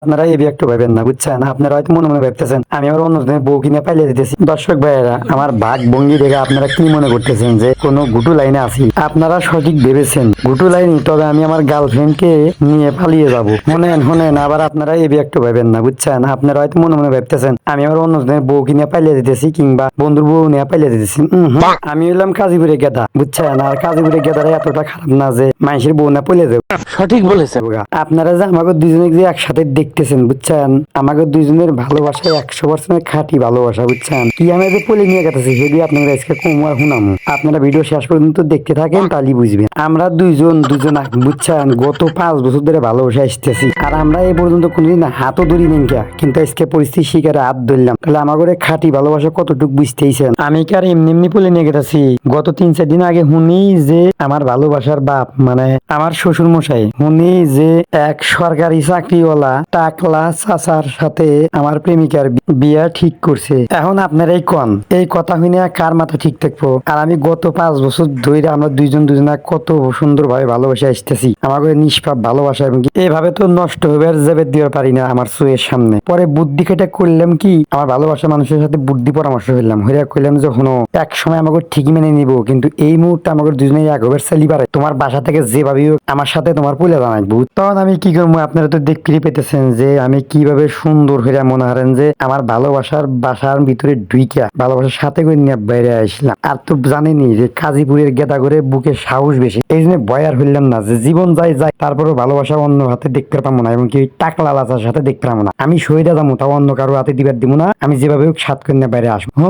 আপনারা এই একটু ভাবেন না, বুঝছেন? আপনারা হয়তো মনে মনে ভাবতেছেন আমি আমার অন্যজনের বউ কিনে পাইলে দিতেছি। দর্শক ভাইয়েরা, আমার ভাগ ভঙ্গি দেখে আপনারা কি মনে করতেছেন যে কোনো গুটু লাইনে আছি? আপনারা সঠিক ভেবেছেন, গুটু লাইনে। তবে আমি আমার গার্লফ্রেন্ডকে নিয়ে পালিয়ে যাব। শোনেন, আবার আপনারা এই একটু ভাবেন না, বুঝছেন? আপনারা হয়তো মনে মনে ভাবতেছেন আমি আমার অন্যজনের বউ কিনে পালিয়ে দিতেছি, কিংবা বন্ধুর বউ নিয়ে পালিয়ে দিতেছি। আমি হইলাম কাজীপুরে গেদা, বুঝছেন? আর কাজীপুরে গেদারা এতটা খারাপ না যে মানুষের বউ না পালিয়ে যাবে। সঠিক বলেছে। আপনারা যে আমাকে দুজনে যে একসাথে দেখতেছেন, বুঝছেন? আমাকে দুজনের ভালোবাসা 100% খাঁটি ভালোবাসা, বুঝছেন? কি আমি যে পলি নিয়ে গেতেছি সেটি আপনারা আজকে কুমার হুনামু। আপনারা ভিডিও শেষ পর্যন্ত দেখতে থাকেন, তাহলেই বুঝবেন। আমরা দুজন, বুঝছেন, গত 5 বছর ধরে ভালোবাসা আসতেছি। আর আমরা এই পর্যন্ত কোনদিন হাতও ধরি নেই, কিন্তু আজকে পরিস্থিতি শিকারে হাত ধরলাম। তাহলে আমাকে খাঁটি ভালোবাসা কতটুকু বুঝতেইছেন? আমি কি আর এমনি এমনি পলি নিয়ে গেতেছি? গত 3-4 দিন আগে শুনি যে আমার ভালোবাসার বাপ, মানে আমার শ্বশুর মশাই, উনি যে এক সরকারি চাকরিওয়ালা টাকলা চাচার সাথে আমার প্রেমিকার বিয়া ঠিক করছে। এখন আপনারাই কন, এই কথা শুনে কার মাথা ঠিক থাকবো? আর আমি গত 5 বছর ধরে আমরা দুজনা কত সুন্দর ভাবে ভালোবাসা আসতেছি। আমাকে নিষ্পাপ ভালোবাসা, এবং এভাবে তো নষ্ট হবে আর যাবে দিতে পারি না আমার চোখের সামনে। পরে বুদ্ধি কেটে করলাম কি, আমার ভালোবাসা মানুষের সাথে বুদ্ধি পরামর্শ হইলাম, হইয়া কইলাম যে হনো, এক সময় আমাকে ঠিকই মেনে নিব, কিন্তু এই মুহূর্তে আমাকে দুজনেই একবার চালি পারে। তোমার বাসা থেকে যেভাবে আমার সাথে তোমার পয়লা জানাইবো। তখন আমি কি করবো? আপনারা তো দেখতেই পেতেছেন যে আমি কিভাবে সুন্দর হইয়া মনে হারেন যে আমার ভালোবাসার বাসার ভিতরে ঢুইকা ভালোবাসার সাথে করে নিয়ে বাইরে আসলাম। আর তো জানেনি যে কাজীপুরের গেদা করে বুকে সাহস বেশি, এই জন্য ভয় আর হইলাম না যে জীবন যায় তারপরেও ভালোবাসা অন্য হাতে দেখতে পাবো না, এবং কি টাকলা লাচার সাথে দেখতে পাবো না। আমি শহীদা যাবো, তাও অন্য কারো হাতে দিবার দিব না। আমি যেভাবে সাত করে বাইরে আসবো।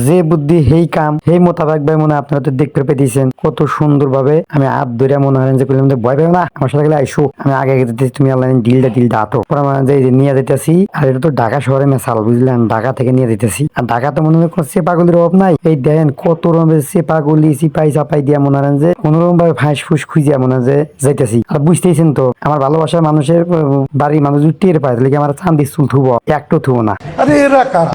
যে বুদ্ধি হেই কাম, হেই মোতাবেক ভাই মনে আপনারা তো দেখতে পেয়েছেন কত সুন্দর ভাবে আমি হাত ধরে মনে হয় যে বললাম যে ভয় পাবে না, আমার সাথে গেলে আইসো, আমি আগে যেতেছি, তুমি আল্লাহ ডিলটা আতো পরে মানে যে নিয়ে যেতেছি। আর এটা তো ঢাকা শহরে মেশাল, বুঝলেন? ঢাকা থেকে নিয়ে যেতেছি। আর ঢাকাতে মনে হয় কোনো চেপাগুলির অভাব নাই। এই দেখেন কত রকমের চেপাগুলি চিপাই চাপাই দিয়া মনে হয় যে কোনোরকম ভাবে ফাঁস ফুস খুঁজিয়া মনে হয় যে যাইতেছি। আর বুঝতেইছেন তো আমার ভালোবাসার মানুষের বাড়ির মানুষ টের পায়, তাহলে কি আমার চান্দির চুল থুবো? একটু থুবো না। আরে এরা কারা?